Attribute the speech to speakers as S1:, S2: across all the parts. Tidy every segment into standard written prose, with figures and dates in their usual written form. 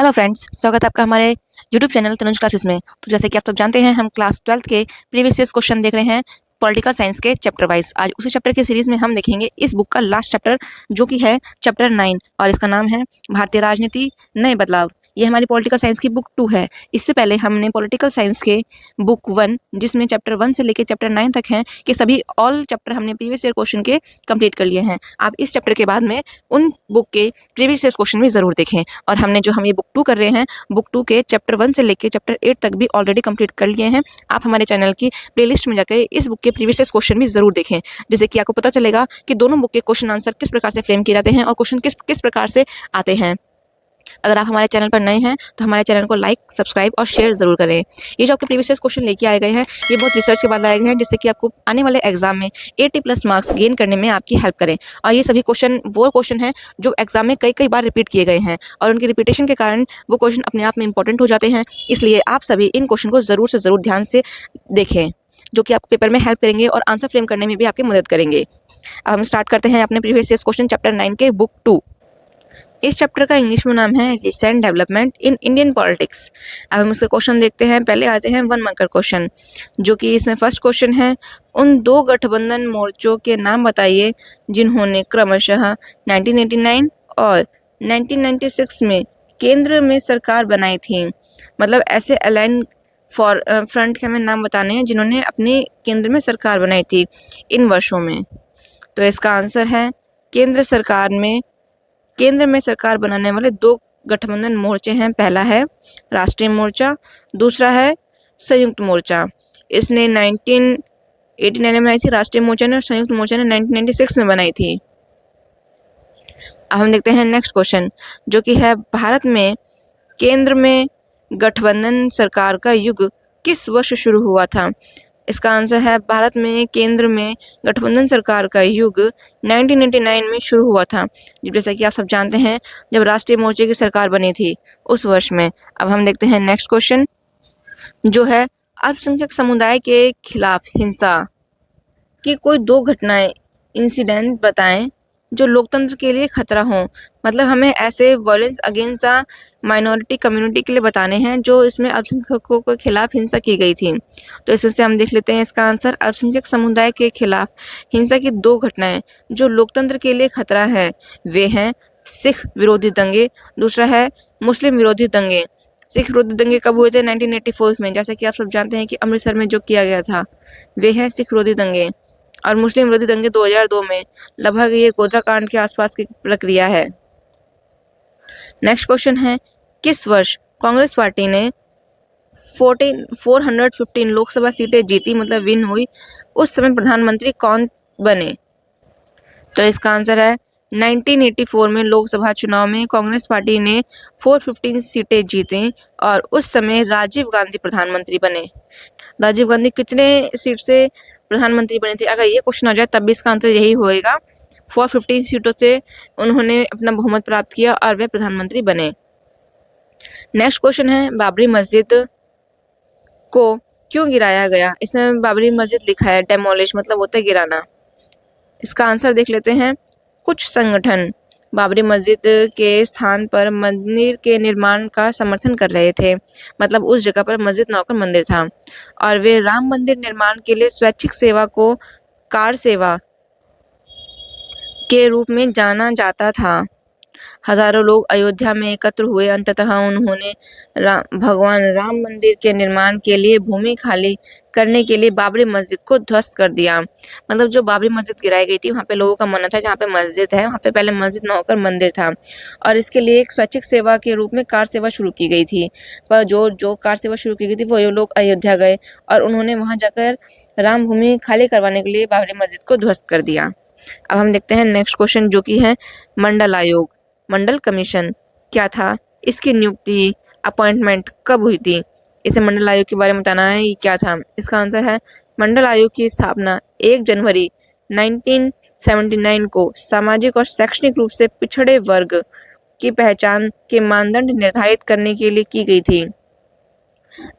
S1: Hello friends, स्वागत है आपका हमारे यूट्यूब चैनल तनुज क्लासेस में। तो जैसे कि आप सब जानते हैं, हम क्लास 12th के प्रीवियस ईयर्स क्वेश्चन देख रहे हैं पॉलिटिकल साइंस के चैप्टर वाइज। आज उसी चैप्टर के सीरीज में हम देखेंगे इस बुक का लास्ट चैप्टर, जो कि है चैप्टर 9 और इसका नाम है भारतीय राजनीति नए बदलाव। ये हमारी पॉलिटिकल साइंस की बुक 2 है। इससे पहले हमने पॉलिटिकल साइंस के बुक 1, जिसमें चैप्टर 1 से लेकर चैप्टर 9 तक हैं, कि सभी ऑल चैप्टर हमने प्रीवियस ईयर क्वेश्चन के कंप्लीट कर लिए हैं। आप इस चैप्टर के बाद में उन बुक के प्रीवियस ईयर क्वेश्चन भी जरूर देखें। और हमने जो हम ये बुक 2 कर रहे हैं, बुक 2 के चैप्टर 1 से लेकर चैप्टर 8 तक भी ऑलरेडी कंप्लीट कर लिए हैं। आप हमारे चैनल की प्लेलिस्ट में जाकर इस बुक के प्रीवियस ईयर क्वेश्चन भी जरूर देखें, जिससे कि आपको पता चलेगा कि दोनों बुक के क्वेश्चन आंसर किस प्रकार से फ्रेम किए जाते हैं और क्वेश्चन किस प्रकार से आते हैं। अगर आप हमारे चैनल पर नए हैं तो हमारे चैनल को लाइक, सब्सक्राइब और शेयर जरूर करें। ये जो आपके प्रीवियस ईयर क्वेश्चन लेके आए गए हैं, ये बहुत रिसर्च के बाद लाए गए हैं, जिससे कि आपको आने वाले एग्जाम में 80+ मार्क्स गेन करने में आपकी हेल्प करें। और ये सभी क्वेश्चन वो क्वेश्चन हैं जो एग्जाम में कई बार रिपीट किए गए हैं, और उनकी रिपीटेशन के कारण वो क्वेश्चन अपने आप में इंपॉर्टेंट हो जाते हैं। इसलिए आप सभी इन क्वेश्चन को जरूर से जरूर ध्यान से देखें, जो कि आपको पेपर में हेल्प करेंगे और आंसर फ्रेम करने में भी आपकी मदद करेंगे। अब हम स्टार्ट करते हैं अपने प्रीवियस ईयर क्वेश्चन चैप्टर 9 के बुक 2। इस चैप्टर का इंग्लिश में नाम है recent development in Indian politics. अब हम इसके क्वेश्चन देखते हैं। पहले आते हैं 1 मार्कर क्वेश्चन, जो कि इसमें फर्स्ट क्वेश्चन है, उन 2 गठबंधन मोर्चों के नाम बताइए जिन्होंने क्रमशः 1989 और 1996 में केंद्र में सरकार बनाई थी। मतलब ऐसे अलाइन फ्रंट के हमें नाम बताने हैं जिन्होंने अपने केंद्र में सरकार बनाई थी इन वर्षों में। तो इसका आंसर है केंद्र में सरकार बनाने वाले 2 गठबंधन मोर्चे हैं। पहला है राष्ट्रीय मोर्चा, दूसरा है संयुक्त मोर्चा। इसने 1989 में बनाई थी राष्ट्रीय मोर्चा ने, और संयुक्त मोर्चा ने 1996 में बनाई थी। अब हम देखते हैं नेक्स्ट क्वेश्चन, जो कि है भारत में केंद्र में गठबंधन सरकार का युग किस वर्ष शुरू हुआ था। इसका आंसर है भारत में केंद्र में गठबंधन सरकार का युग 1989 में शुरू हुआ था, जैसा कि आप सब जानते हैं, जब राष्ट्रीय मोर्चे की सरकार बनी थी उस वर्ष में। अब हम देखते हैं नेक्स्ट क्वेश्चन, जो है अल्पसंख्यक समुदाय के खिलाफ हिंसा की कोई 2 घटनाएं, इंसिडेंट बताएं जो लोकतंत्र के लिए खतरा हो। मतलब हमें ऐसे वायलेंस अगेंस्ट माइनॉरिटी कम्युनिटी के लिए बताने हैं जो इसमें अल्पसंख्यकों के खिलाफ हिंसा की गई थी। तो इसमें से हम देख लेते हैं इसका आंसर, अल्पसंख्यक समुदाय के खिलाफ हिंसा की 2 घटनाएं जो लोकतंत्र के लिए खतरा हैं, वे हैं सिख विरोधी दंगे, दूसरा है मुस्लिम विरोधी दंगे। सिख विरोधी दंगे कब हुए थे? 1984 में, जैसा कि आप सब जानते हैं कि अमृतसर में जो किया गया था, वे हैं सिख विरोधी दंगे। और मुस्लिम विरोधी दंगे 2002 में, लगभग ये गोधरा कांड के आसपास की प्रक्रिया है। नेक्स्ट क्वेश्चन है, किस वर्ष कांग्रेस पार्टी ने 415 लोकसभा सीटें जीती, मतलब विन हुई? उस समय प्रधानमंत्री कौन बने? तो इसका आंसर है 1984 में लोकसभा चुनाव में कांग्रेस पार्टी ने 415 सीटें जीती और उस समय राजीव गांधी प्रधानमंत्री बने। राजीव गांधी कितने सीट से प्रधानमंत्री बने थे? अगर ये क्वेश्चन आ जाए तब भी इसका आंसर यही होएगा, 415 सीटों से उन्होंने अपना बहुमत प्राप्त किया और वे प्रधानमंत्री बने। नेक्स्ट क्वेश्चन है, बाबरी मस्जिद को क्यों गिराया गया? इसमें बाबरी मस्जिद लिखा है, डेमोलिश मतलब होता है गिराना। इसका आंसर देख लेते हैं, कुछ संगठन बाबरी मस्जिद के स्थान पर मंदिर के निर्माण का समर्थन कर रहे थे। मतलब उस जगह पर मस्जिद न होकर मंदिर था, और वे राम मंदिर निर्माण के लिए स्वैच्छिक सेवा को कार सेवा के रूप में जाना जाता था। हजारों लोग अयोध्या में एकत्र हुए। अंततः उन्होंने भगवान राम मंदिर के निर्माण के लिए भूमि खाली करने के लिए बाबरी मस्जिद को ध्वस्त कर दिया। मतलब जो बाबरी मस्जिद गिराई गई थी, वहाँ पे लोगों का मानना था जहाँ पे मस्जिद है वहाँ पे पहले मस्जिद न होकर मंदिर था, और इसके लिए एक स्वैच्छिक सेवा के रूप में कार सेवा शुरू की गई थी। पर जो कार सेवा शुरू की गई थी, वो लोग अयोध्या गए और उन्होंने वहाँ जाकर राम भूमि खाली करवाने के लिए बाबरी मस्जिद को ध्वस्त कर दिया। अब हम देखते हैं नेक्स्ट क्वेश्चन, जो कि है मंडल आयोग, मंडल कमीशन क्या था? इसकी नियुक्ति, अपॉइंटमेंट कब हुई थी? इसे मंडल आयोग के बारे में बताना है, ये क्या था? इसका आंसर है, मंडल आयोग की स्थापना 1 जनवरी 1979 को सामाजिक और शैक्षणिक रूप से पिछड़े वर्ग की पहचान के मानदंड निर्धारित करने के लिए की गई थी।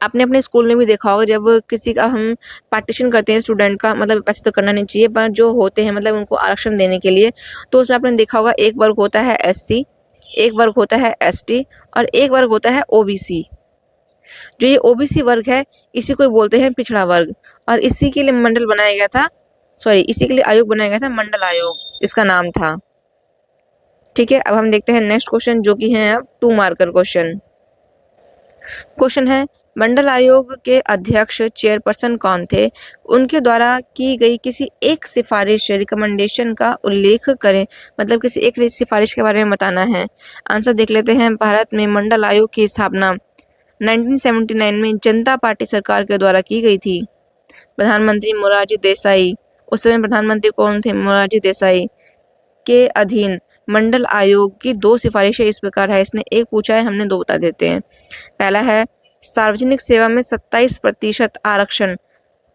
S1: आपने अपने स्कूल में भी देखा होगा, जब किसी का हम पार्टीशन करते हैं स्टूडेंट का, मतलब वैसे तो करना नहीं चाहिए, पर जो होते हैं मतलब उनको आरक्षण देने के लिए, तो उसमें आपने देखा होगा एक वर्ग होता है SC, एक वर्ग होता है एसटी और एक वर्ग होता है ओबीसी। जो ये ओबीसी वर्ग है इसी को बोलते हैं पिछड़ा वर्ग, और इसी के लिए मंडल बनाया गया था, इसी के लिए आयोग बनाया गया था, मंडल आयोग इसका नाम था। ठीक है, अब हम देखते हैं नेक्स्ट क्वेश्चन जो कि है अब 2 मार्कर क्वेश्चन। क्वेश्चन है मंडल आयोग के अध्यक्ष चेयरपर्सन कौन थे? उनके द्वारा की गई किसी एक सिफारिश रिकमेंडेशन का उल्लेख करें। मतलब किसी एक सिफारिश के बारे में बताना है। आंसर देख लेते हैं। भारत में मंडल आयोग की स्थापना 1979 में जनता पार्टी सरकार के द्वारा की गई थी। प्रधानमंत्री मोरारजी देसाई, उस समय प्रधानमंत्री कौन थे? मोरारजी देसाई के अधीन मंडल आयोग की 2 सिफारिशें इस प्रकार है। इसने एक पूछा है, हमने 2 बता देते हैं। पहला है सार्वजनिक सेवा में 27% आरक्षण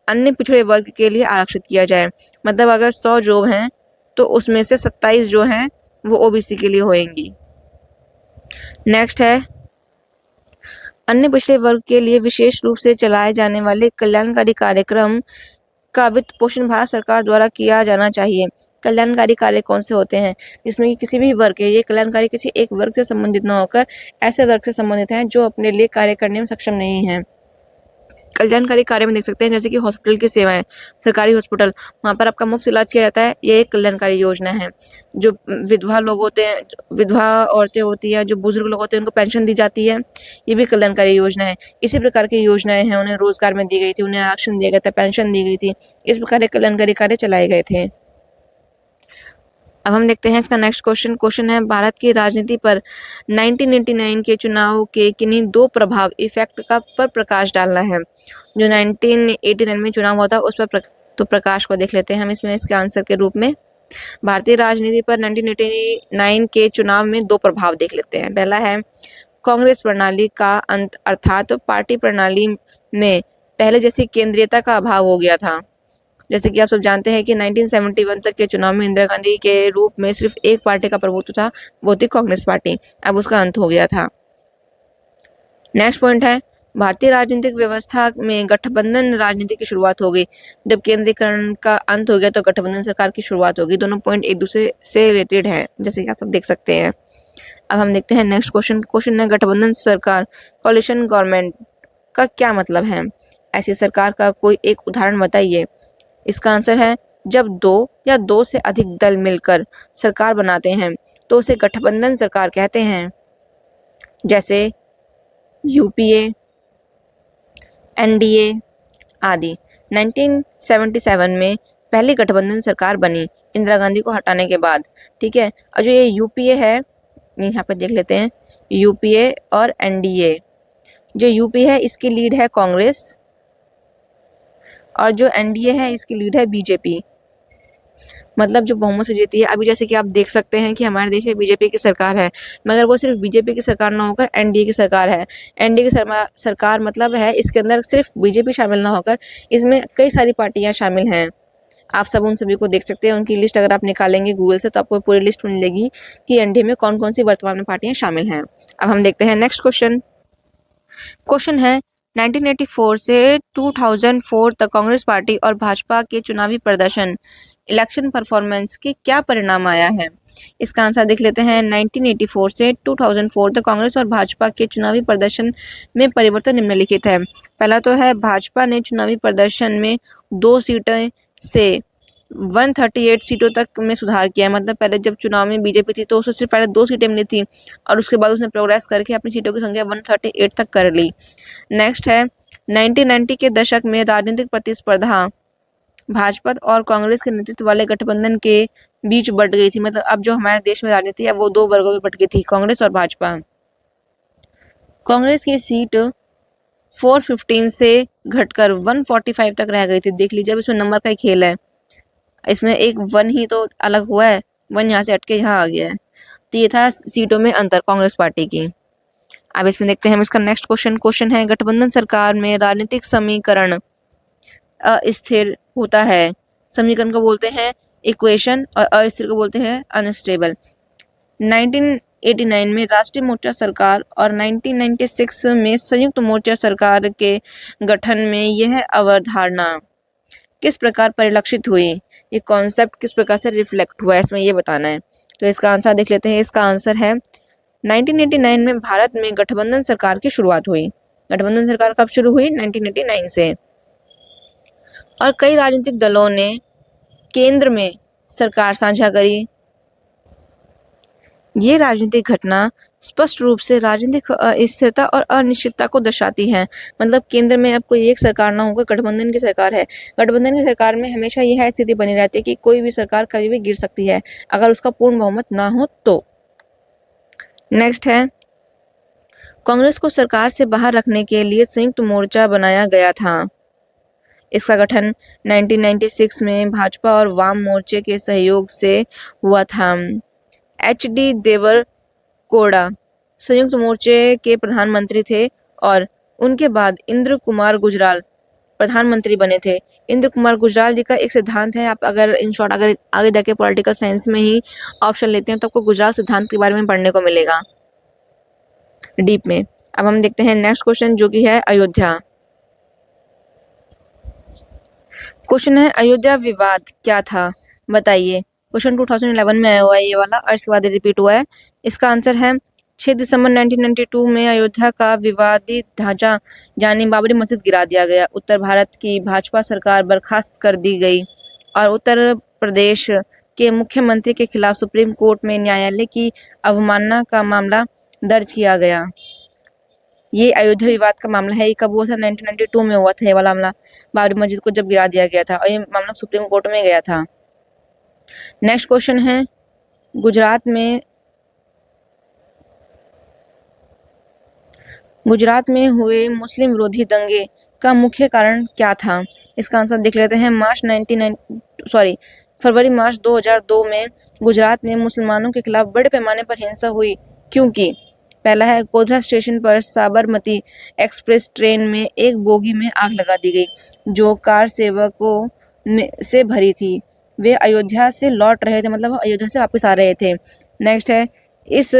S1: अन्य पिछड़े वर्ग के लिए आरक्षित किया जाए। मतलब अगर 100 जॉब हैं तो उसमें से 27 जो हैं वो ओबीसी के लिए होंगी। नेक्स्ट है अन्य पिछड़े वर्ग के लिए विशेष रूप से चलाए जाने वाले कल्याणकारी कार्यक्रम का वित्त पोषण भारत सरकार द्वारा किया जाना चाहिए। कल्याणकारी कार्य कौन से होते हैं? जिसमें कि किसी भी वर्ग के, ये कल्याणकारी किसी एक वर्ग से संबंधित न होकर ऐसे वर्ग से संबंधित हैं जो अपने लिए कार्य करने में सक्षम नहीं हैं। कल्याणकारी कार्य में देख सकते हैं जैसे कि हॉस्पिटल की सेवाएं, सरकारी हॉस्पिटल, वहाँ पर आपका मुफ्त इलाज किया जाता है, ये एक कल्याणकारी योजना है। जो विधवा लोग होते हैं, विधवा औरतें होती हैं, जो बुजुर्ग लोग होते हैं, उनको पेंशन दी जाती है, ये भी कल्याणकारी योजना है। इसी प्रकार की योजनाएं हैं, उन्हें रोजगार में दी गई थी, उन्हें आरक्षण दिया गया था, पेंशन दी गई थी, इस प्रकार के कल्याणकारी कार्य चलाए गए थे। अब हम देखते हैं इसका नेक्स्ट क्वेश्चन। क्वेश्चन है भारत की राजनीति पर 1989 के चुनाव के किन्हीं 2 प्रभाव इफेक्ट का पर प्रकाश डालना है। जो 1989 में चुनाव हुआ था उस पर तो प्रकाश को देख लेते हैं हम इसमें इसके आंसर के रूप में। भारतीय राजनीति पर 1989 के चुनाव में 2 प्रभाव देख लेते हैं। पहला है कांग्रेस प्रणाली का अंत, अर्थात पार्टी प्रणाली में पहले जैसी केंद्रीयता का अभाव हो गया था। जैसे कि आप सब जानते हैं कि 1971 तक के चुनाव में इंदिरा गांधी के रूप में सिर्फ एक पार्टी का प्रभुत्व था, वो थी कांग्रेस पार्टी। अब उसका अंत हो गया था। नेक्स्ट पॉइंट है भारतीय राजनीतिक व्यवस्था में गठबंधन राजनीति की शुरुआत हो गई। जब केंद्रीकरण का अंत हो गया तो गठबंधन सरकार की शुरुआत होगी। दोनों पॉइंट एक दूसरे से रिलेटेड है, जैसे कि आप सब देख सकते हैं। अब हम देखते हैं नेक्स्ट क्वेश्चन। क्वेश्चन है गठबंधन सरकार, कोalition गवर्नमेंट का क्या मतलब है? ऐसी सरकार का कोई एक उदाहरण बताइए। इसका आंसर है जब 2 या 2 से अधिक दल मिलकर सरकार बनाते हैं तो उसे गठबंधन सरकार कहते हैं। जैसे यूपीए, एनडीए आदि। 1977 में पहली गठबंधन सरकार बनी इंदिरा गांधी को हटाने के बाद। ठीक है, और जो ये यूपीए है, यहाँ पर देख लेते हैं यूपीए और एनडीए। जो यूपीए है इसकी लीड है कांग्रेस और जो एनडीए है इसकी लीड है बीजेपी। मतलब जो बहुमत से जीती है। अभी जैसे कि आप देख सकते हैं कि हमारे देश में बीजेपी की सरकार है, मगर वो सिर्फ बीजेपी की सरकार ना होकर एनडीए की सरकार है। एनडीए की सरकार मतलब है इसके अंदर सिर्फ बीजेपी शामिल ना होकर इसमें कई सारी पार्टियां शामिल हैं। आप सब उन सभी को देख सकते हैं। उनकी लिस्ट अगर आप निकालेंगे गूगल से तो आपको पूरी लिस्ट मिलेगी कि एनडीए में कौन कौन सी वर्तमान में पार्टियां शामिल हैं। अब हम देखते हैं नेक्स्ट क्वेश्चन। क्वेश्चन है 1984 से 2004 तक कांग्रेस पार्टी और भाजपा के चुनावी प्रदर्शन, इलेक्शन परफॉर्मेंस के क्या परिणाम आया है? इसका आंसर देख लेते हैं। 1984 से 2004 तक कांग्रेस और भाजपा के चुनावी प्रदर्शन में परिवर्तन निम्नलिखित है। पहला तो है भाजपा ने चुनावी प्रदर्शन में 2 सीटें से 138 सीटों तक में सुधार किया है। मतलब पहले जब चुनाव में बीजेपी थी तो उससे सिर्फ पहले 2 सीटें मिली थी और उसके बाद उसने प्रोग्रेस करके अपनी सीटों की संख्या 138 तक कर ली। नेक्स्ट है 1990 के दशक में राजनीतिक प्रतिस्पर्धा भाजपा और कांग्रेस के नेतृत्व वाले गठबंधन के बीच बढ़ गई थी। मतलब अब जो हमारे देश में राजनीति है वो 2 वर्गों में बट गई थी, कांग्रेस और भाजपा। कांग्रेस की सीट 415 से घटकर 145 तक रह गई थी। देख लीजिए, अब इसमें नंबर का ही खेल है। इसमें एक 1 ही तो अलग हुआ है, 1 यहाँ से हटके यहाँ आ गया है। तो ये था सीटों में अंतर कांग्रेस पार्टी की। अब इसमें देखते हैं हम इसका नेक्स्ट क्वेश्चन। क्वेश्चन है गठबंधन सरकार में राजनीतिक समीकरण अस्थिर होता है। समीकरण को बोलते हैं इक्वेशन और अस्थिर को बोलते हैं अनस्टेबल। 1989 में राष्ट्रीय मोर्चा सरकार और 1996 में संयुक्त मोर्चा सरकार के गठन में यह अवधारणा किस प्रकार परिलक्षित हुई? ये कॉन्सेप्ट किस प्रकार से रिफ्लेक्ट हुआ है, इसमें ये बताना है। तो इसका आंसर देख लेते हैं। इसका आंसर है 1989 में भारत में गठबंधन सरकार की शुरुआत हुई। गठबंधन सरकार कब शुरू हुई? 1989 से। और कई राजनीतिक दलों ने केंद्र में सरकार साझा करी। ये राजनीतिक घटना स्पष्ट रूप से राजनीतिक अस्थिरता और अनिश्चितता को दर्शाती है। मतलब केंद्र में अब कोई एक सरकार ना होकर गठबंधन की सरकार है। गठबंधन की सरकार में हमेशा यह स्थिति बनी रहती है कि कोई भी सरकार कभी भी गिर सकती है अगर उसका पूर्ण बहुमत ना हो तो। नेक्स्ट है, कांग्रेस को सरकार से बाहर रखने के लिए संयुक्त मोर्चा बनाया गया था। इसका गठन 1996 में भाजपा और वाम मोर्चे के सहयोग से हुआ था। एच.डी. देवेगौड़ा संयुक्त मोर्चे के प्रधानमंत्री थे और उनके बाद इंद्र कुमार गुजराल प्रधानमंत्री बने थे। इंद्र कुमार गुजराल जी का एक सिद्धांत है, आप अगर इन शॉर्ट अगर आगे जाके पॉलिटिकल साइंस में ही ऑप्शन लेते हैं तो आपको गुजराल सिद्धांत के बारे में पढ़ने को मिलेगा डीप में। अब हम देखते हैं नेक्स्ट क्वेश्चन जो कि है अयोध्या। क्वेश्चन है, अयोध्या विवाद क्या था बताइए। क्वेश्चन 2011 में आया हुआ है ये वाला और इसके बाद रिपीट हुआ है। इसका आंसर है 6 दिसंबर 1992 में अयोध्या का विवादित ढांचा यानी बाबरी मस्जिद गिरा दिया गया। उत्तर भारत की भाजपा सरकार बर्खास्त कर दी गई और उत्तर प्रदेश के मुख्यमंत्री के खिलाफ सुप्रीम कोर्ट में न्यायालय की अवमानना का मामला दर्ज किया गया। ये अयोध्या विवाद का मामला है। ये कब हुआ था? 1992 में हुआ था ये वाला मामला, बाबरी मस्जिद को जब गिरा दिया गया था और ये मामला सुप्रीम कोर्ट में गया था। नेक्स्ट क्वेश्चन है, गुजरात में हुए मुस्लिम विरोधी दंगे का मुख्य कारण क्या था? इसका आंसर देख लेते हैं। फरवरी मार्च 2002 में गुजरात में मुसलमानों के खिलाफ बड़े पैमाने पर हिंसा हुई क्योंकि पहला है, गोधरा स्टेशन पर साबरमती एक्सप्रेस ट्रेन में एक बोगी में आग लगा दी गई जो कार सेवकों से भरी थी। वे अयोध्या से लौट रहे थे, मतलब अयोध्या से वापस आ रहे थे। नेक्स्ट है, इस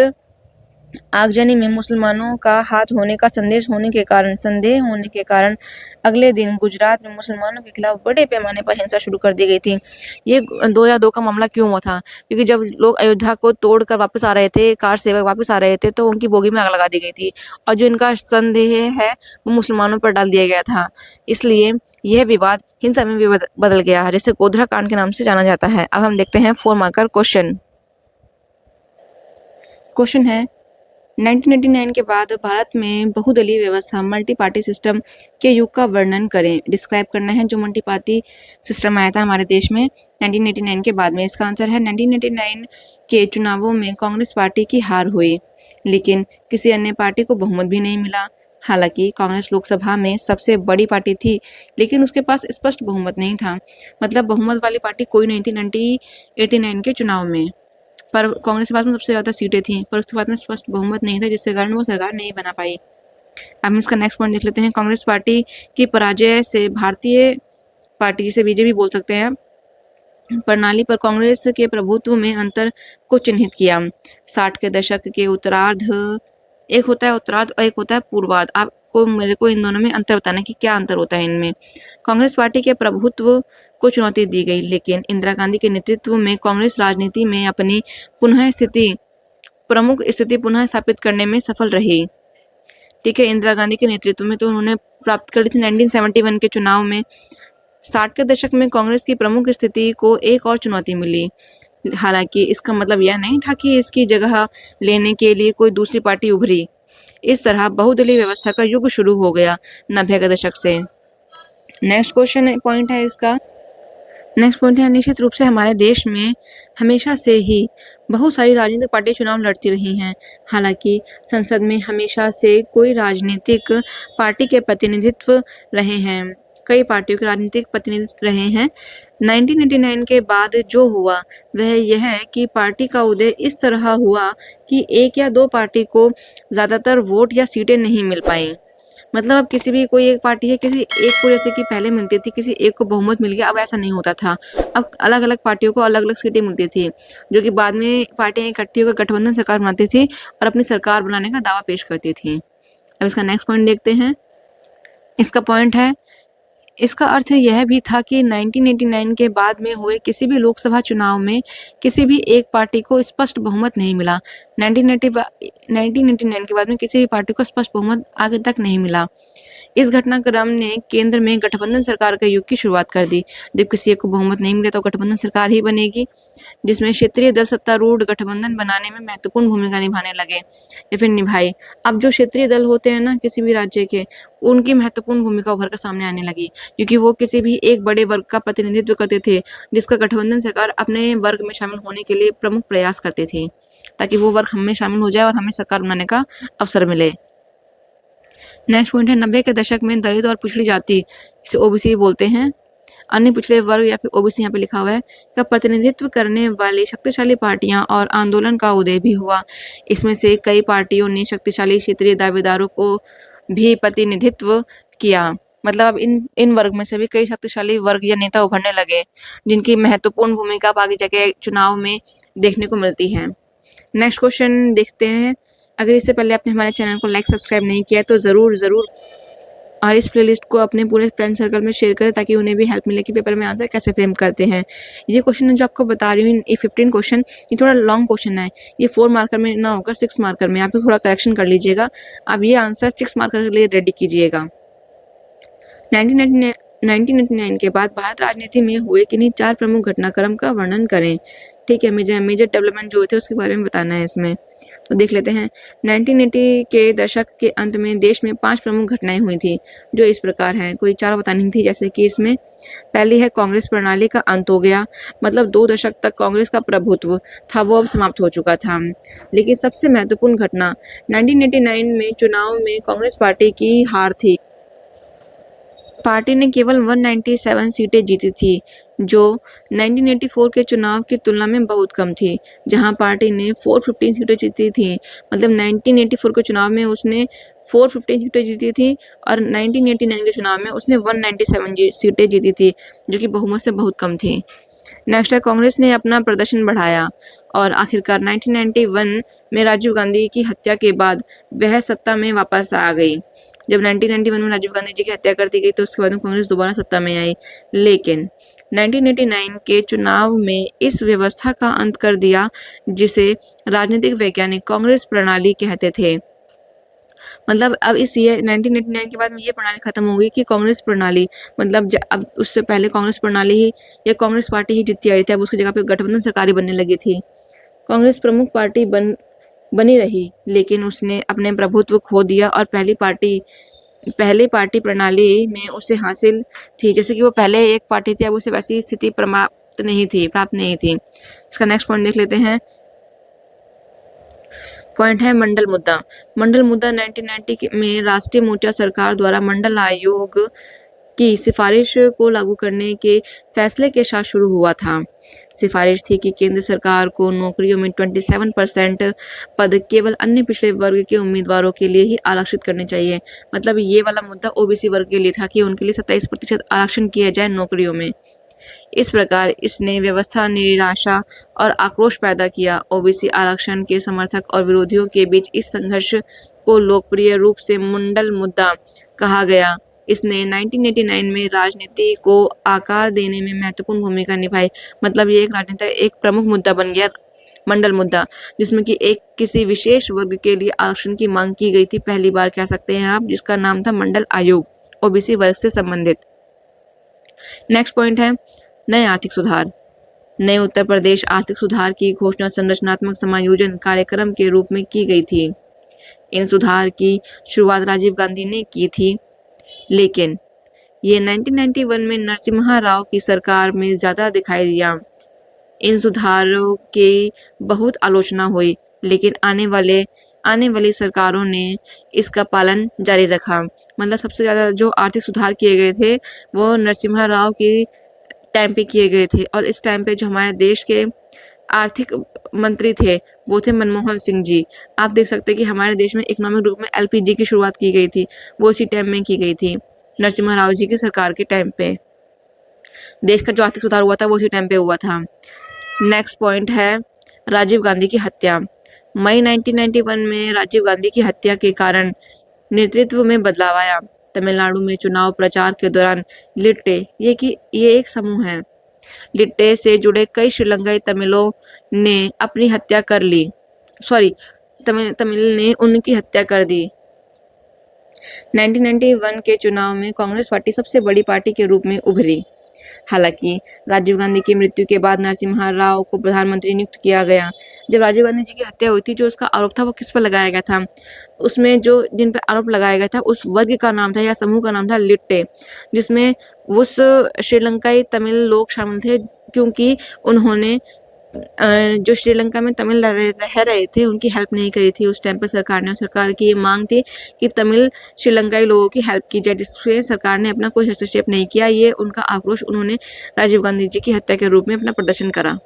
S1: आगजनी में मुसलमानों का हाथ होने का संदेह होने के कारण अगले दिन गुजरात में मुसलमानों के खिलाफ बड़े पैमाने पर हिंसा शुरू कर दी गई थी। ये 2002 का मामला क्यों हुआ था? क्योंकि जब लोग अयोध्या को तोड़कर वापस आ रहे थे, कार सेवक वापस आ रहे थे, तो उनकी बोगी में आग लगा दी गई थी और जो इनका संदेह है वो मुसलमानों पर डाल दिया गया था। इसलिए यह विवाद हिंसा में भी बदल गया, जिसे गोधरा कांड के नाम से जाना जाता है। अब हम देखते हैं 4 मार्कर क्वेश्चन। क्वेश्चन है, 1989 के बाद भारत में बहुदलीय व्यवस्था मल्टी पार्टी सिस्टम के युग का वर्णन करें। डिस्क्राइब करना है जो मल्टी पार्टी सिस्टम आया था हमारे देश में 1989 के बाद में। इसका आंसर है 1989 के चुनावों में कांग्रेस पार्टी की हार हुई, लेकिन किसी अन्य पार्टी को बहुमत भी नहीं मिला। हालांकि कांग्रेस लोकसभा में सबसे बड़ी पार्टी थी, लेकिन उसके पास स्पष्ट बहुमत नहीं था। मतलब बहुमत वाली पार्टी कोई नहीं थी 1989 के चुनाव में, पर कांग्रेस के पास में सबसे ज़्यादा सीटें थी, पर उसके बाद में स्पष्ट बहुमत नहीं था, जिसके कारण वो सरकार नहीं बना पाई। अब हम इसका नेक्स्ट पॉइंट देख लेते हैं। कांग्रेस पार्टी की पराजय से भारतीय पार्टी, जिसे बीजेपी बोल सकते हैं, प्रणाली पर कांग्रेस के प्रभुत्व में अंतर को चिन्हित किया। 60 के दशक के उत्तरार्ध, एक होता है उत्तरार्ध और एक होता है पूर्वार्ध। आपको मेरे को इन दोनों में अंतर बताना है कि क्या अंतर होता है इनमें। कांग्रेस पार्टी के प्रभुत्व को चुनौती दी गई, लेकिन इंदिरा गांधी के नेतृत्व में कांग्रेस राजनीति में अपनी प्रमुख स्थिति पुनः स्थापित करने में सफल रही। ठीक है, इंदिरा गांधी के नेतृत्व में तो उन्होंने प्राप्त करी थी 1971 के चुनाव में। 60 के दशक में कांग्रेस की प्रमुख स्थिति को एक और चुनौती मिली। हालांकि इसका मतलब यह नहीं था कि इसकी जगह लेने के लिए कोई दूसरी पार्टी उभरी। इस तरह बहुदलीय व्यवस्था का युग शुरू हो गया 90 के दशक से। नेक्स्ट क्वेश्चन पॉइंट है इसका। नेक्स्ट पॉइंट है, निश्चित रूप से हमारे देश में हमेशा से ही बहुत सारी राजनीतिक पार्टियां चुनाव लड़ती रही हैं। हालांकि संसद में हमेशा से कोई राजनीतिक पार्टी के प्रतिनिधित्व रहे हैं, कई पार्टियों के राजनीतिक प्रतिनिधित्व रहे हैं। 1989 के बाद जो हुआ वह यह है कि पार्टी का उदय इस तरह हुआ कि एक या दो पार्टी को ज़्यादातर वोट या सीटें नहीं मिल पाई। मतलब अब किसी भी कोई एक पार्टी है, किसी एक को जैसे कि पहले मिलती थी, किसी एक को बहुमत मिल गया, अब ऐसा नहीं होता था। अब अलग अलग पार्टियों को अलग अलग सीटें मिलती थी, जो कि बाद में पार्टियां इकट्ठी होकर गठबंधन सरकार बनाती थी और अपनी सरकार बनाने का दावा पेश करती थी। अब इसका नेक्स्ट पॉइंट देखते हैं। इसका पॉइंट है, इसका अर्थ यह भी था कि 1989 के बाद में हुए किसी भी लोकसभा चुनाव में किसी भी एक पार्टी को स्पष्ट बहुमत नहीं मिला। 1999 के बाद में किसी भी पार्टी को स्पष्ट बहुमत आगे तक नहीं मिला। इस घटनाक्रम ने केंद्र में गठबंधन सरकार के युग की शुरुआत कर दी। जब किसी एक को बहुमत नहीं मिले तो गठबंधन सरकार ही बनेगी, जिसमें क्षेत्रीय दल सत्तारूढ़ गठबंधन बनाने में महत्वपूर्ण भूमिका निभाने लगे या फिर निभाई। अब जो क्षेत्रीय दल होते हैं ना किसी भी राज्य के, उनकी महत्वपूर्ण भूमिका उभर कर सामने आने लगी, क्योंकि वो किसी भी एक बड़े वर्ग का प्रतिनिधित्व करते थे, जिसका गठबंधन सरकार अपने वर्ग में शामिल होने के लिए प्रमुख प्रयास करते थे, ताकि वो वर्ग हमें शामिल हो जाए और हमें सरकार बनाने का अवसर मिले। नेक्स्ट पॉइंट है 90 के दशक में दलित और पिछड़ी जाति, इसे ओबीसी बोलते हैं, अन्य पिछड़े वर्ग या फिर ओबीसी यहाँ पे लिखा हुआ है, का प्रतिनिधित्व करने वाली शक्तिशाली पार्टियां और आंदोलन का उदय भी हुआ। इसमें से कई पार्टियों ने शक्तिशाली क्षेत्रीय दावेदारों को भी प्रतिनिधित्व किया। मतलब अब इन वर्ग में से भी कई शक्तिशाली वर्ग या नेता उभरने लगे, जिनकी महत्वपूर्ण भूमिका आगे जाके चुनाव में देखने को मिलती है। नेक्स्ट क्वेश्चन देखते हैं। अगर इससे पहले आपने हमारे चैनल को लाइक सब्सक्राइब नहीं किया है तो ज़रूर और इस प्लेलिस्ट को अपने पूरे फ्रेंड सर्कल में शेयर करें, ताकि उन्हें भी हेल्प मिले कि पेपर में आंसर कैसे फ्रेम करते हैं। ये क्वेश्चन जो आपको बता रही हूँ, ये 15 क्वेश्चन, ये थोड़ा लॉन्ग क्वेश्चन है। ये 4 मार्कर में ना होकर 6 मार्कर में, यहाँ पे थोड़ा करेक्शन कर लीजिएगा। अब ये आंसर 6 मार्कर के लिए रेडी कीजिएगा। 1999 के बाद भारत राजनीति में हुए किन्हीं 4 प्रमुख घटनाक्रम का वर्णन करें। ठीक है, मेजर डेवलपमेंट जो थे उसके बारे में बताना है इसमें, तो देख लेते हैं। 1980 के दशक के अंत में देश में 5 प्रमुख घटनाएं हुई थी, जो इस प्रकार हैं। कोई 4 बतानी थी, जैसे कि इसमें पहली है कांग्रेस प्रणाली का अंत हो गया। मतलब 2 दशक तक कांग्रेस का प्रभुत्व था, वो अब समाप्त हो चुका था। लेकिन सबसे महत्वपूर्ण घटना 1989 में चुनाव में कांग्रेस पार्टी की हार थी। पार्टी ने केवल 197 सीटें जीती थी, जो 1984 के चुनाव की तुलना में बहुत कम थी, जहां पार्टी ने 415 सीटें जीती थी। मतलब 1984 के चुनाव में उसने 415 सीटें जीती थी और 1989 के चुनाव में उसने 197 सीटें जीती थी, जो कि बहुमत से बहुत कम थी। नेक्स्ट है कांग्रेस ने अपना प्रदर्शन बढ़ाया और आखिरकार 1991 में राजीव गांधी की हत्या के बाद वह सत्ता में वापस आ गई। जब 1991 में राजीव गांधी जी की हत्या कर दी गई तो उसके बाद कांग्रेस दोबारा सत्ता में आई, लेकिन 1989 के चुनाव में इस व्यवस्था का अंत कर दिया, जिसे राजनीतिक वैज्ञानिक कांग्रेस प्रणाली कहते थे। मतलब अब इस ईयर 1989 के बाद में ये प्रणाली खत्म हो गई कि कांग्रेस प्रणाली, मतलब अब उससे पहले कांग्रेस प्रणाली ही या कांग्रेस पार्टी ही जीतती आ रही थी, अब उसकी जगह पे गठबंधन सरकार ही बनने लगी थी। कांग्रेस प्रमुख पार्टी बनी रही, लेकिन उसने अपने प्रभुत्व खो दिया और पहले पार्टी प्रणाली में उसे हासिल थी, जैसे कि वो पहले एक पार्टी थी, अब उसे वैसी स्थिति प्राप्त नहीं थी। इसका नेक्स्ट पॉइंट देख लेते हैं। पॉइंट है मंडल मुद्दा। मंडल मुद्दा 1990 में राष्ट्रीय मोर्चा सरकार द्वारा मंडल आयोग की सिफारिश को लागू करने के फैसले के साथ शुरू हुआ था। सिफारिश थी कि केंद्र सरकार को नौकरियों में 27% पद केवल अन्य पिछड़े वर्ग के उम्मीदवारों के लिए ही आरक्षित करने चाहिए। मतलब ये वाला मुद्दा ओबीसी वर्ग के लिए था कि उनके लिए 27% आरक्षण किया जाए नौकरियों में। इस प्रकार इसने व्यवस्था निराशा और आक्रोश पैदा किया। ओबीसी आरक्षण के समर्थक और विरोधियों के बीच इस संघर्ष को लोकप्रिय रूप से मंडल मुद्दा कहा गया। इसने 1989 में राजनीति को आकार देने में महत्वपूर्ण भूमिका निभाई। मतलब ये एक प्रमुख मुद्दा बन गया, मंडल मुद्दा, जिसमें कि किसी विशेष वर्ग के लिए आरक्षण की मांग की गई थी, पहली बार कह सकते हैं आप, जिसका नाम था मंडल आयोग, ओबीसी वर्ग से संबंधित। नेक्स्ट पॉइंट है नए आर्थिक सुधार। नए उत्तर प्रदेश आर्थिक सुधार की घोषणा संरचनात्मक समायोजन कार्यक्रम के रूप में की गई थी। इन सुधार की शुरुआत राजीव गांधी ने की थी, लेकिन ये 1991 में नरसिम्हा राव की सरकार में ज़्यादा दिखाई दिया। इन सुधारों की बहुत आलोचना हुई, लेकिन आने वाली सरकारों ने इसका पालन जारी रखा। मतलब सबसे ज़्यादा जो आर्थिक सुधार किए गए थे वो नरसिम्हा राव के टाइम पे किए गए थे, और इस टाइम पे जो हमारे देश के आर्थिक मंत्री थे वो थे मनमोहन सिंह जी। आप देख सकते हैं कि हमारे देश में इकोनॉमिक रूप में एलपीजी की शुरुआत की गई थी, वो इसी टाइम में की गई थी, नरसिम्हा राव जी की सरकार के टाइम पे। देश का जो आर्थिक सुधार हुआ था वो उसी टाइम पे हुआ था। नेक्स्ट पॉइंट है राजीव गांधी की हत्या। मई 1991 में राजीव गांधी की हत्या के कारण नेतृत्व में बदलाव आया। तमिलनाडु में चुनाव प्रचार के दौरान लिट्टे ये एक समूह है। लिट्टे से जुड़े कई श्रीलंकाई तमिलों ने अपनी हत्या कर ली। तमिल ने उनकी हत्या कर दी। 1991 के चुनाव में कांग्रेस पार्टी सबसे बड़ी पार्टी के रूप में उभरी। हालांकि राजीव गांधी की मृत्यु के बाद नरसिम्हा राव को प्रधानमंत्री नियुक्त किया गया। जब राजीव गांधी जी की हत्या हुई थी, जो उसका आरोप था वो किस पर लगाया गया था? उसमें जिन पर आरोप लगाया गया था उस वर्ग का नाम था या समूह का नाम था लिट्टे, जिसमें उस श्रीलंकाई तमिल लोग शामिल थे, क्योंकि उन्होंने जो श्रीलंका में तमिल रह रहे थे उनकी हेल्प नहीं करी थी उस टाइम पर सरकार ने। सरकार की ये मांग थी कि तमिल श्रीलंकाई लोगों की हेल्प की जाए, जिससे सरकार ने अपना कोई हस्तक्षेप नहीं किया। ये उनका आक्रोश उन्होंने राजीव गांधी जी की हत्या के रूप में अपना प्रदर्शन करा।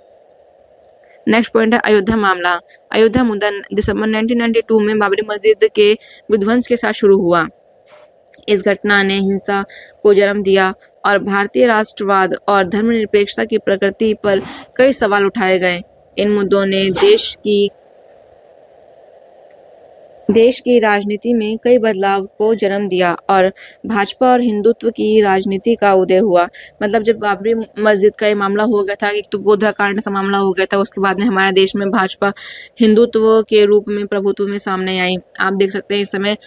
S1: नेक्स्ट पॉइंट है अयोध्या मामला। अयोध्या मुद्दा दिसंबर 1992 में बाबरी मस्जिद के विध्वंस के साथ शुरू हुआ। इस घटना ने हिंसा को जन्म दिया और भारतीय राष्ट्रवाद और धर्मनिरपेक्षता की प्रकृति पर कई सवाल उठाए गए। इन मुद्दों ने देश की राजनीति में कई बदलाव को जन्म दिया और भाजपा और हिंदुत्व की राजनीति का उदय हुआ। मतलब जब बाबरी मस्जिद का ये मामला हो गया था, एक तो गोधरा कांड का मामला हो गया था, उसके बाद में हमारे देश में भाजपा हिंदुत्व के रूप में प्रभुत्व में सामने आई। आप देख सकते हैं इस समय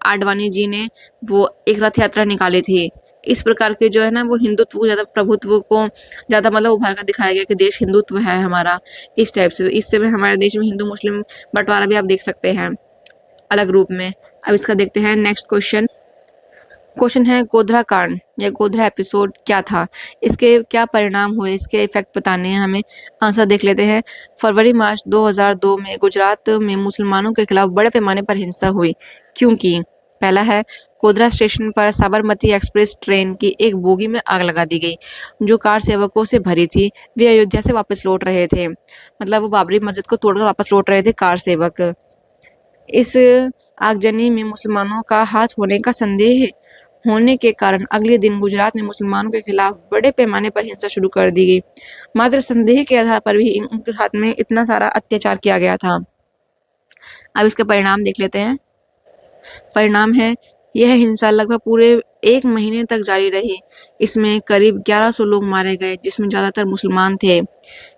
S1: आडवाणी जी ने वो एक रथ यात्रा निकाली थी। इस प्रकार के जो है ना वो हिंदुत्व ज़्यादा प्रभुत्व को ज़्यादा मतलब उभार कर दिखाया गया कि देश हिंदुत्व है हमारा, इस टाइप से। इस समय हमारे देश में हिंदू मुस्लिम बंटवारा भी आप देख सकते हैं अलग रूप में। अब इसका देखते हैं नेक्स्ट क्वेश्चन है गोधरा कांड या गोधरा एपिसोड क्या था, इसके क्या परिणाम हुए, इसके इफेक्ट बताने हैं हमें। आंसर देख लेते हैं। फरवरी मार्च 2002 में गुजरात में मुसलमानों के खिलाफ बड़े पैमाने पर हिंसा हुई, क्योंकि पहला है गोधरा स्टेशन पर साबरमती एक्सप्रेस ट्रेन की एक बोगी में आग लगा दी गई, जो कार सेवकों से भरी थी। वे अयोध्या से वापस लौट रहे थे, मतलब वो बाबरी मस्जिद को तोड़कर वापस लौट रहे थे कार सेवक। इस आगजनी में मुसलमानों का हाथ होने का संदेह होने के कारण अगले दिन गुजरात में मुसलमानों के खिलाफ बड़े पैमाने पर हिंसा शुरू कर दी गई। मात्र संदेह के आधार पर भी उनके साथ में इतना सारा अत्याचार किया गया था। अब इसके परिणाम देख लेते हैं। परिणाम है यह हिंसा लगभग पूरे 1 महीने तक जारी रही। इसमें करीब 1100 लोग मारे गए, जिसमें ज़्यादातर मुसलमान थे।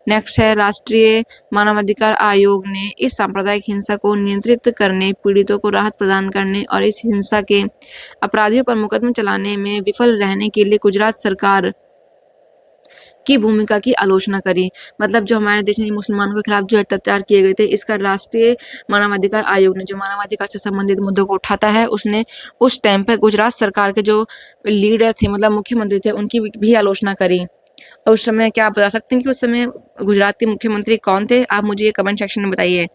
S1: नेक्स्ट है राष्ट्रीय मानवाधिकार आयोग ने इस सांप्रदायिक हिंसा को नियंत्रित करने, पीड़ितों को राहत प्रदान करने और इस हिंसा के अपराधियों पर मुकदमा चलाने में विफल रहने के लिए गुजरात सरकार की भूमिका की आलोचना करी। मतलब जो हमारे देश में मुसलमानों के खिलाफ जो अत्याचार किए गए थे, इसका राष्ट्रीय मानवाधिकार आयोग ने, जो मानवाधिकार से संबंधित मुद्दों को उठाता है, उसने उस टाइम पर गुजरात सरकार के जो लीडर थे, मतलब मुख्यमंत्री थे, उनकी भी आलोचना करी। और उस समय क्या आप बता सकते हैं कि उस समय गुजरात के मुख्यमंत्री कौन थे? आप मुझे ये कमेंट सेक्शन में बताइए।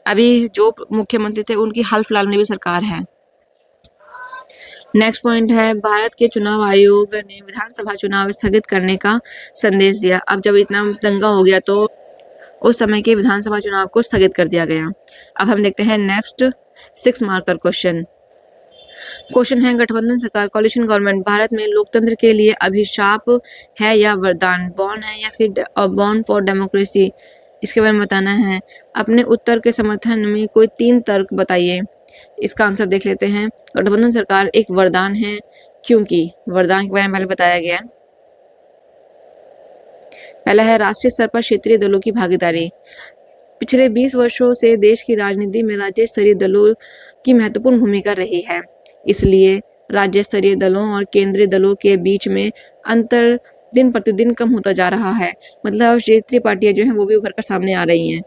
S1: अभी जो मुख्यमंत्री थे उनकी हाल फिलहाल में भी सरकार है। नेक्स्ट पॉइंट है भारत के चुनाव आयोग ने विधानसभा चुनाव स्थगित करने का संदेश दिया। अब जब इतना दंगा हो गया तो उस समय के विधानसभा चुनाव को स्थगित कर दिया गया। अब हम देखते हैं नेक्स्ट 6 मार्कर क्वेश्चन है गठबंधन सरकार कॉलिशन गवर्नमेंट भारत में लोकतंत्र के लिए अभिशाप है या वरदान, बॉर्न है या फिर बॉर्न फॉर डेमोक्रेसी, इसके बारे में बताना है। अपने उत्तर के समर्थन में कोई 3 तर्क बताइए। इसका आंसर देख लेते हैं। गठबंधन सरकार एक वरदान है, क्योंकि वरदान के बारे में पहले बताया गया। पहला है राष्ट्रीय स्तर पर क्षेत्रीय दलों की भागीदारी। पिछले 20 वर्षों से देश की राजनीति में राज्य स्तरीय दलों की महत्वपूर्ण भूमिका रही है, इसलिए राज्य स्तरीय दलों और केंद्रीय दलों के बीच में अंतर दिन प्रतिदिन कम होता जा रहा है। मतलब क्षेत्रीय पार्टियां जो हैं वो भी उभर कर सामने आ रही हैं।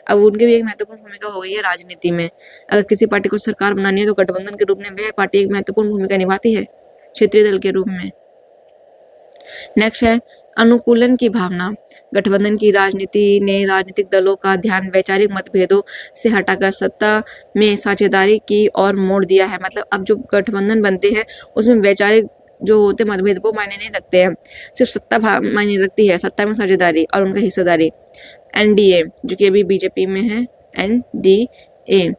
S1: अब उनकी भी एक महत्वपूर्ण भूमिका हो गई है राजनीति में। अगर किसी पार्टी को सरकार बनानी है तो गठबंधन के रूप में वह पार्टी एक महत्वपूर्ण भूमिका निभाती है क्षेत्रीय दल के रूप में। नेक्स्ट है अनुकूलन की भावना। गठबंधन की राजनीति ने राजनीतिक दलों का ध्यान वैचारिक मतभेदों से हटाकर सत्ता में साझेदारी की ओर मोड़ दिया है। मतलब अब जो गठबंधन बनते हैं उसमें वैचारिक जो होते मतभेद वो मायने नहीं रखते हैं, सिर्फ सत्ता मायने रखती है, सत्ता में साझेदारी और उनका हिस्सेदारी। एनडीए जो कि अभी बीजेपी में है, एनडीए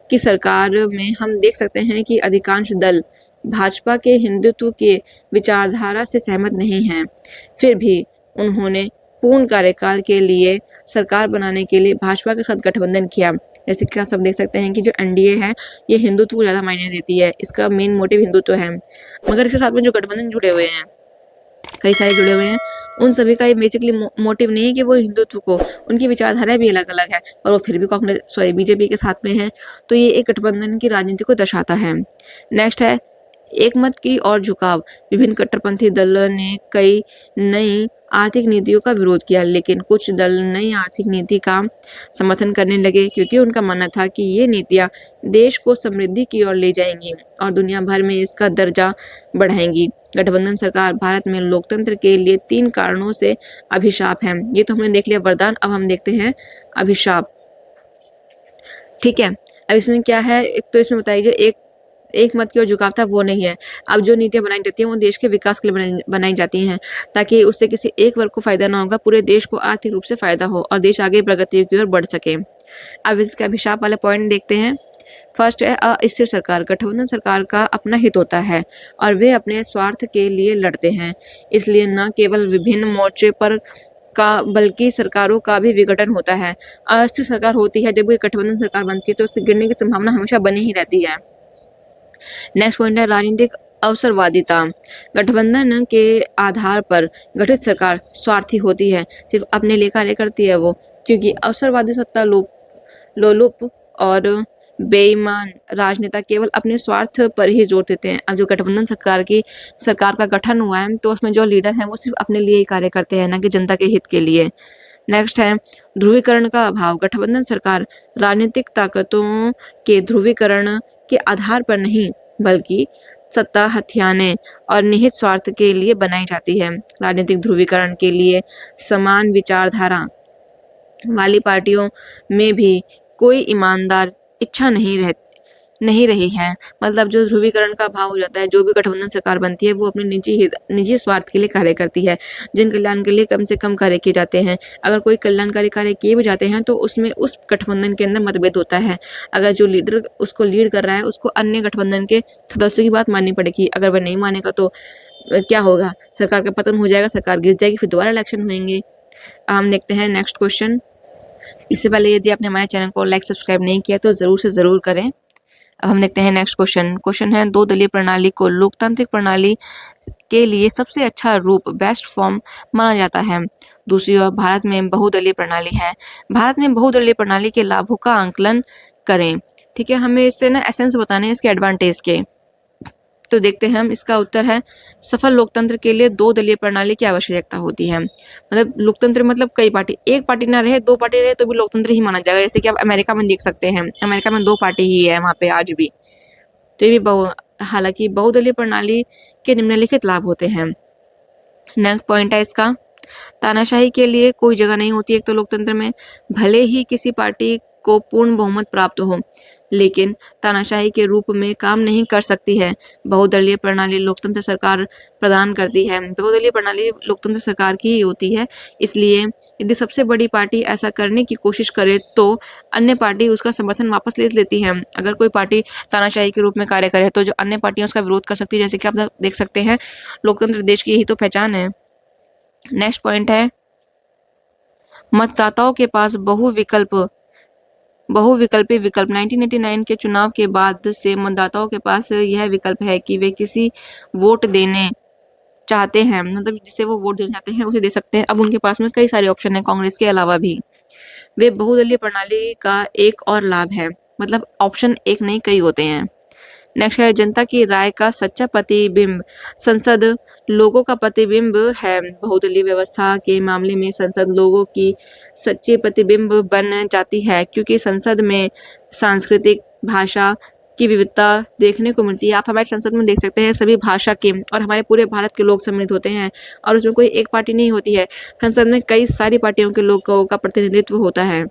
S1: की सरकार में हम देख सकते हैं कि अधिकांश दल भाजपा के हिंदुत्व के विचारधारा से सहमत नहीं हैं। फिर भी उन्होंने पूर्ण कार्यकाल के लिए सरकार बनाने के लिए भाजपा के साथ गठबंधन किया। जैसे कि आप सब देख सकते हैं कि जो एनडीए है ये हिंदुत्व को ज़्यादा मायने देती है, इसका मेन मोटिव हिंदुत्व है। मगर इसके साथ में जो गठबंधन जुड़े हुए हैं, कई सारे जुड़े हुए हैं, उन सभी का ये बेसिकली मोटिव नहीं है कि वो हिंदुत्व को, उनकी विचारधारा भी अलग अलग है और वो फिर भी बीजेपी के साथ में है। तो ये एक गठबंधन की राजनीति को दर्शाता है। नेक्स्ट है एक मत की ओर झुकाव। विभिन्न कट्टरपंथी दलों ने कई नई आर्थिक नीतियों का विरोध किया, लेकिन कुछ दल नई आर्थिक नीति का समर्थन करने लगे क्योंकि उनका मानना था कि ये नीतियां देश को समृद्धि की ओर ले जाएंगी और दुनिया भर में इसका दर्जा बढ़ाएंगी। गठबंधन सरकार भारत में लोकतंत्र के लिए 3 कारणों से अभिशाप है। ये तो हमने देख लिया वरदान, अब हम देखते हैं अभिशाप। ठीक है, अब इसमें क्या है, एक तो इसमें बताइए जो एक मत की ओर झुकाव था वो नहीं है। अब जो नीतियां बनाई जाती हैं वो देश के विकास के लिए बनाई जाती हैं, ताकि उससे किसी एक वर्ग को फायदा ना होगा, पूरे देश को आर्थिक रूप से फायदा हो और देश आगे प्रगति की ओर बढ़ सके। अब इसके अभिशाप वाले पॉइंट देखते हैं। फर्स्ट है अस्थिर सरकार। गठबंधन सरकार का अपना हित होता है और वे अपने स्वार्थ के लिए लड़ते हैं, इसलिए न केवल विभिन्न मोर्चे पर का बल्कि सरकारों का भी विघटन होता है। अस्थिर सरकार होती है जब कोई गठबंधन सरकार बनती है तो उसके गिरने की संभावना हमेशा बनी ही रहती है। नेक्स्ट पॉइंट है राजनीतिक अवसरवादिता। गठबंधन के आधार पर गठित सरकार स्वार्थी होती है, सिर्फ अपने लिए कार्य करती है वो, क्योंकि अवसरवादी सत्ता लोलुप और बेईमान राजनेता केवल अपने स्वार्थ पर ही जोर देते हैं। अब जो गठबंधन सरकार का गठन हुआ है तो उसमें जो लीडर हैं वो सिर्फ अपने लिए ही कार्य करते हैं, ना कि जनता के हित के लिए। नेक्स्ट है ध्रुवीकरण का अभाव। गठबंधन सरकार राजनीतिक ताकतों के ध्रुवीकरण के आधार पर नहीं बल्कि सत्ता हथियाने और निहित स्वार्थ के लिए बनाई जाती है। राजनीतिक ध्रुवीकरण के लिए समान विचारधारा वाली पार्टियों में भी कोई ईमानदार इच्छा नहीं रही है। मतलब जो ध्रुवीकरण का भाव हो जाता है, जो भी गठबंधन सरकार बनती है वो अपने निजी स्वार्थ के लिए कार्य करती है, जिन कल्याण के लिए कम से कम कार्य किए जाते हैं। अगर कोई कल्याणकारी कार्य किए भी जाते हैं तो उसमें उस गठबंधन के अंदर मतभेद होता है। अगर जो लीडर उसको लीड कर रहा है उसको अन्य गठबंधन के सदस्यों की बात माननी पड़ेगी। अगर वह नहीं मानेगा तो क्या होगा, सरकार का पतन हो जाएगा, सरकार गिर जाएगी, फिर दोबारा इलेक्शन होंगे। हम देखते हैं नेक्स्ट क्वेश्चन। इससे पहले यदि आपने हमारे चैनल को लाइक सब्सक्राइब नहीं किया तो ज़रूर से ज़रूर करें। अब हम देखते हैं नेक्स्ट क्वेश्चन है 2 दलीय प्रणाली को लोकतांत्रिक प्रणाली के लिए सबसे अच्छा रूप बेस्ट फॉर्म माना जाता है। दूसरी ओर भारत में बहुदलीय प्रणाली है। भारत में बहुदलीय प्रणाली के लाभों का आंकलन करें। ठीक है, हमें इससे ना एसेंस बताने हैं इसके एडवांटेज के। तो देखते हैं हम, इसका उत्तर है सफल लोकतंत्र के लिए 2 दलीय प्रणाली की आवश्यकता होती है। मतलब लोकतंत्र मतलब कई पार्टी, एक पार्टी ना रहे 2 पार्टी रहे तो भी लोकतंत्र ही माना जाएगा। जैसे कि आप अमेरिका में देख सकते हैं, अमेरिका में 2 पार्टी ही है वहाँ पे आज भी। तो ये भी हालांकि बहुदलीय प्रणाली के निम्नलिखित लाभ होते हैं। नेक्स्ट पॉइंट है इसका, तानाशाही के लिए कोई जगह नहीं होती एक तो लोकतंत्र में। भले ही किसी पार्टी को पूर्ण बहुमत प्राप्त हो, लेकिन तानाशाही के रूप में काम नहीं कर सकती है। बहुदलीय प्रणाली लोकतंत्र सरकार प्रदान करती है। बहुदलीय प्रणाली लोकतंत्र सरकार की ही होती है, इसलिए यदि सबसे बड़ी पार्टी ऐसा करने की कोशिश करे तो अन्य पार्टी उसका समर्थन वापस ले लेती है। अगर कोई पार्टी तानाशाही के रूप में कार्य करे तो जो अन्य पार्टियां उसका विरोध कर सकती है। जैसे कि आप देख सकते हैं, लोकतंत्र देश की यही तो पहचान है। नेक्स्ट पॉइंट है मतदाताओं के पास बहुविकल्पी विकल्प। 1989 के चुनाव के बाद से मतदाताओं के पास यह विकल्प है कि वे किसी वोट देने चाहते हैं, मतलब जिसे वो वोट देना चाहते हैं उसे दे सकते हैं। अब उनके पास में कई सारे ऑप्शन हैं कांग्रेस के अलावा भी। वे बहुदलीय प्रणाली का एक और लाभ है, मतलब ऑप्शन एक नहीं कई होते हैं। नेक्स्ट है जनता की राय का सच्चा प्रतिबिंब। संसद लोगों का प्रतिबिंब है। बहुदलीय व्यवस्था के मामले में संसद लोगों की सच्ची प्रतिबिंब बन जाती है, क्योंकि संसद में सांस्कृतिक भाषा की विविधता देखने को मिलती है। आप हमारे संसद में देख सकते हैं सभी भाषा के और हमारे पूरे भारत के लोग सम्मिलित होते हैं और उसमें कोई एक पार्टी नहीं होती है। संसद में कई सारी पार्टियों के लोगों का प्रतिनिधित्व होता है।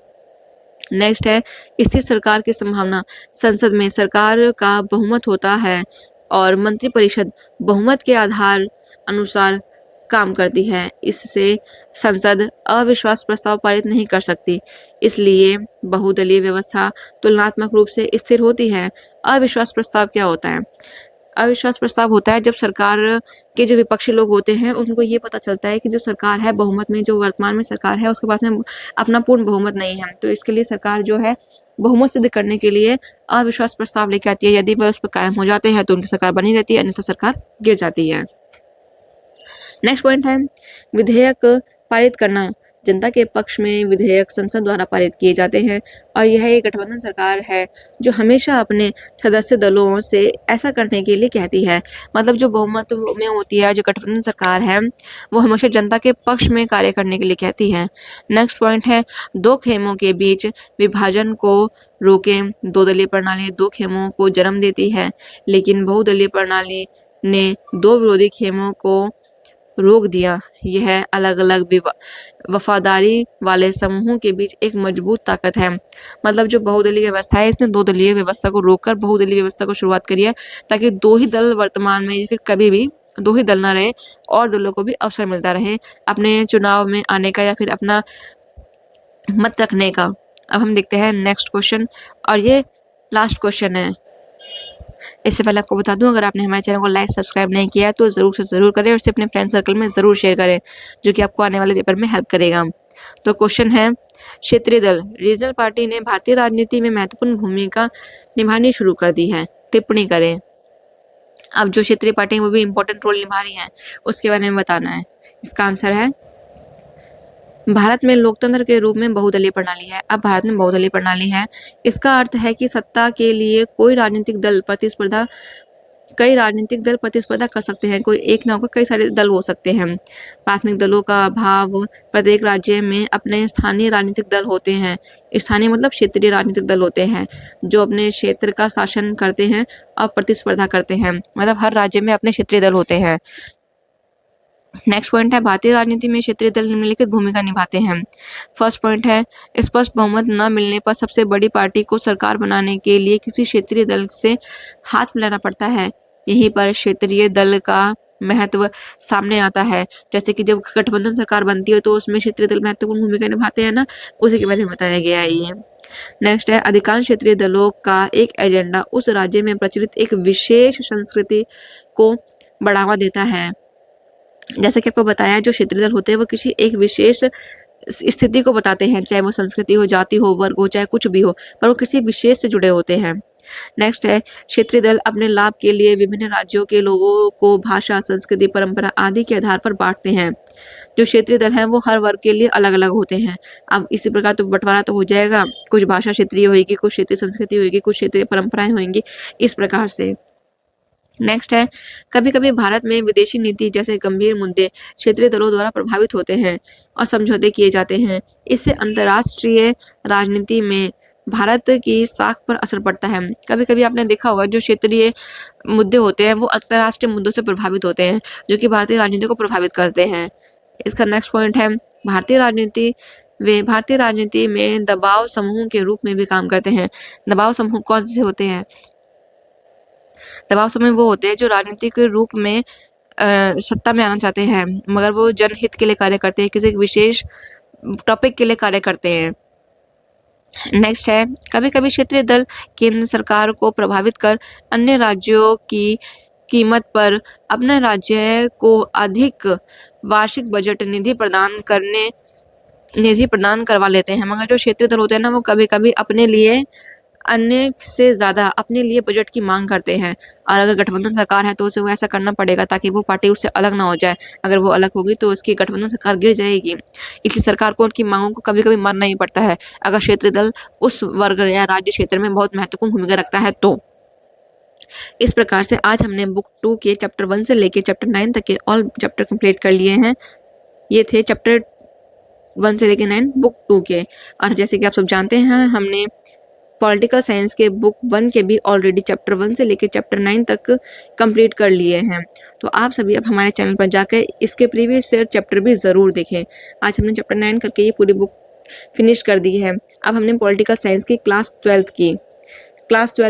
S1: नेक्स्ट है स्थिर सरकार की संभावना। संसद में सरकार का बहुमत होता है और मंत्रिपरिषद बहुमत के आधार अनुसार काम करती है। इससे संसद अविश्वास प्रस्ताव पारित नहीं कर सकती, इसलिए बहुदलीय व्यवस्था तुलनात्मक रूप से स्थिर होती है। अविश्वास प्रस्ताव क्या होता है? अविश्वास प्रस्ताव होता है जब सरकार के जो विपक्षी लोग होते हैं उनको ये पता चलता है कि जो सरकार है बहुमत में, जो वर्तमान में सरकार है उसके पास में अपना पूर्ण बहुमत नहीं है, तो इसके लिए सरकार जो है बहुमत सिद्ध करने के लिए अविश्वास प्रस्ताव लेके आती है। यदि वह उस पर कायम हो जाते हैं तो उनकी सरकार बनी रहती है, अन्यथा सरकार गिर जाती है। नेक्स्ट पॉइंट है विधेयक पारित करना। जनता के पक्ष में विधेयक संसद द्वारा पारित किए जाते हैं और यह एक गठबंधन सरकार है जो हमेशा अपने सदस्य दलों से ऐसा करने के लिए कहती है। मतलब जो बहुमत में होती है, जो गठबंधन सरकार है, वो हमेशा जनता के पक्ष में कार्य करने के लिए कहती है। नेक्स्ट पॉइंट है दो खेमों के बीच विभाजन को रोकें। दो दलीय प्रणाली दो खेमों को जन्म देती है, लेकिन बहुदलीय प्रणाली ने दो विरोधी खेमों को रोक दिया। यह अलग अलग वफादारी वाले समूहों के बीच एक मजबूत ताकत है। मतलब जो बहुदलीय व्यवस्था है, इसने दो दलीय व्यवस्था को रोककर बहुदलीय व्यवस्था को शुरुआत करी है, ताकि दो ही दल वर्तमान में या फिर कभी भी दो ही दल ना रहे और दलों को भी अवसर मिलता रहे अपने चुनाव में आने का या फिर अपना मत रखने का। अब हम देखते हैं नेक्स्ट क्वेश्चन, और ये लास्ट क्वेश्चन है। इससे पहले आपको बता दूं, अगर आपने हमारे चैनल को लाइक सब्सक्राइब नहीं किया है तो ज़रूर से ज़रूर करें और इसे अपने फ्रेंड सर्कल में ज़रूर शेयर करें, जो कि आपको आने वाले पेपर में हेल्प करेगा। तो क्वेश्चन है क्षेत्रीय दल। रीजनल पार्टी ने भारतीय राजनीति में महत्वपूर्ण भूमिका निभानी शुरू कर दी है। टिप्पणी करें। अब जो क्षेत्रीय पार्टी है वो भी इम्पोर्टेंट रोल निभा रही है, उसके बारे में बताना है। इसका आंसर है भारत में लोकतंत्र के रूप में बहुदलीय प्रणाली है। अब भारत में बहुदलीय प्रणाली है, इसका अर्थ है कि सत्ता के लिए कई राजनीतिक दल प्रतिस्पर्धा कर सकते हैं। कोई एक ना होकर कई सारे दल हो सकते हैं। प्राथमिक दलों का अभाव। प्रत्येक राज्य में अपने स्थानीय राजनीतिक दल होते हैं। स्थानीय मतलब क्षेत्रीय राजनीतिक दल होते हैं जो अपने क्षेत्र का शासन करते हैं और प्रतिस्पर्धा करते हैं। मतलब हर राज्य में अपने क्षेत्रीय दल होते हैं। नेक्स्ट पॉइंट है भारतीय राजनीति में क्षेत्रीय दल निम्नलिखित भूमिका निभाते हैं। फर्स्ट पॉइंट है स्पष्ट बहुमत न मिलने पर सबसे बड़ी पार्टी को सरकार बनाने के लिए किसी क्षेत्रीय दल से हाथ मिलाना पड़ता है। यहीं पर क्षेत्रीय दल का महत्व सामने आता है। जैसे कि जब गठबंधन सरकार बनती है तो उसमें क्षेत्रीय दल महत्वपूर्ण भूमिका निभाते हैं ना, उसी के बारे में बताया गया है ये। नेक्स्ट है अधिकांश क्षेत्रीय दलों का एक एजेंडा उस राज्य में प्रचलित एक विशेष संस्कृति को बढ़ावा देता है। जैसे कि आपको बताया, जो क्षेत्रीय दल होते हैं वो किसी एक विशेष स्थिति को बताते हैं, चाहे वो संस्कृति हो, जाति हो, वर्ग हो, चाहे कुछ भी हो, पर वो किसी विशेष से जुड़े होते हैं। नेक्स्ट है क्षेत्रीय दल अपने लाभ के लिए विभिन्न राज्यों के लोगों को भाषा, संस्कृति, परंपरा आदि के आधार पर बांटते हैं। जो क्षेत्रीय दल हैं वो हर वर्ग के लिए अलग अलग होते हैं। अब इसी प्रकार तो बंटवारा तो हो जाएगा, कुछ भाषा क्षेत्रीय होगी, कुछ क्षेत्रीय संस्कृति होगी, कुछ क्षेत्रीय परंपराएं होंगी, इस प्रकार से। नेक्स्ट है कभी कभी भारत में विदेशी नीति जैसे गंभीर मुद्दे क्षेत्रीय दलों द्वारा प्रभावित होते हैं और समझौते किए जाते हैं। इससे अंतर्राष्ट्रीय राजनीति में भारत की साख पर असर पड़ता है। कभी कभी आपने देखा होगा जो क्षेत्रीय मुद्दे होते हैं वो अंतर्राष्ट्रीय मुद्दों से प्रभावित होते हैं, जो कि भारतीय राजनीति को प्रभावित करते हैं। इसका नेक्स्ट पॉइंट है भारतीय राजनीति में दबाव समूह के रूप में भी काम करते हैं। दबाव समूह कौन से होते हैं? दबाव समूह वो होते हैं जो राजनीतिक रूप में सत्ता में आना चाहते हैं, मगर वो जनहित के लिए कार्य करते हैं, किसी विशेष टॉपिक के लिए कार्य करते हैं। नेक्स्ट है कभी कभी क्षेत्रीय दल केंद्र सरकार को प्रभावित कर अन्य राज्यों की कीमत पर अपने राज्य को अधिक वार्षिक बजट निधि प्रदान करवा लेते हैं। मगर जो क्षेत्रीय दल होते हैं ना, वो कभी कभी अपने लिए अन्य से ज़्यादा अपने लिए बजट की मांग करते हैं, और अगर गठबंधन सरकार है तो उसे वो ऐसा करना पड़ेगा ताकि वो पार्टी उससे अलग ना हो जाए। अगर वो अलग होगी तो उसकी गठबंधन सरकार गिर जाएगी, इसलिए सरकार को उनकी मांगों को कभी कभी मानना ही पड़ता है अगर क्षेत्रीय दल उस वर्ग या राज्य क्षेत्र में बहुत महत्वपूर्ण भूमिका रखता है तो। इस प्रकार से आज हमने बुक 2 के चैप्टर 1 से लेके चैप्टर 9 तक के ऑल चैप्टर कंप्लीट कर लिए हैं। ये थे चैप्टर 1 से लेके 9 बुक 2 के। और जैसे कि आप सब जानते हैं, हमने पॉलिटिकल साइंस के बुक 1 के भी ऑलरेडी चैप्टर 1 से लेकर चैप्टर 9 तक कंप्लीट कर लिए हैं। तो आप सभी अब हमारे चैनल पर जाकर इसके प्रीवियस ईयर चैप्टर भी ज़रूर देखें। आज हमने चैप्टर 9 करके ये पूरी बुक फिनिश कर दी है। अब हमने पॉलिटिकल साइंस की क्लास 12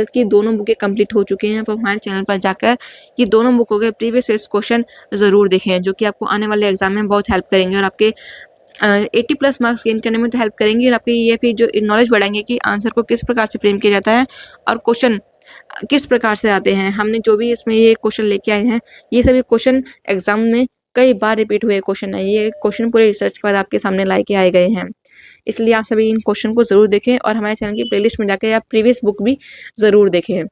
S1: की दोनों बुकें कंप्लीट हो चुके हैं। तो हमारे चैनल पर जाकर ये दोनों बुकों के प्रीवियस ईयर क्वेश्चन ज़रूर देखें, जो कि आपको आने वाले एग्जाम में बहुत हेल्प करेंगे और आपके 80+ मार्क्स गेन करने में तो हेल्प करेंगे, और आपकी ये फिर जो नॉलेज बढ़ाएंगे कि आंसर को किस प्रकार से फ्रेम किया जाता है और क्वेश्चन किस प्रकार से आते हैं। हमने जो भी इसमें ये क्वेश्चन लेके आए हैं, ये सभी क्वेश्चन एग्जाम में कई बार रिपीट हुए क्वेश्चन है। ये क्वेश्चन पूरे रिसर्च के बाद आपके सामने ला के आए गए हैं। इसलिए आप सभी इन क्वेश्चन को ज़रूर देखें और हमारे चैनल की प्लेलिस्ट में जाकर आप प्रीवियस बुक भी ज़रूर देखें।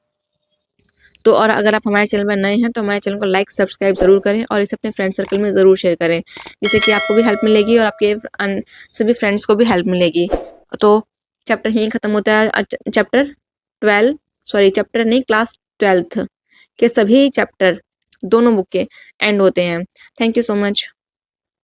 S1: तो और अगर आप हमारे चैनल पर नए हैं तो हमारे चैनल को लाइक सब्सक्राइब ज़रूर करें और इसे अपने फ्रेंड सर्कल में ज़रूर शेयर करें, जिससे कि आपको भी हेल्प मिलेगी और आपके सभी फ्रेंड्स को भी हेल्प मिलेगी। तो चैप्टर यहीं ख़त्म होता है। चैप्टर नहीं, क्लास 12th के सभी चैप्टर दोनों बुक के एंड होते हैं। Thank you so much.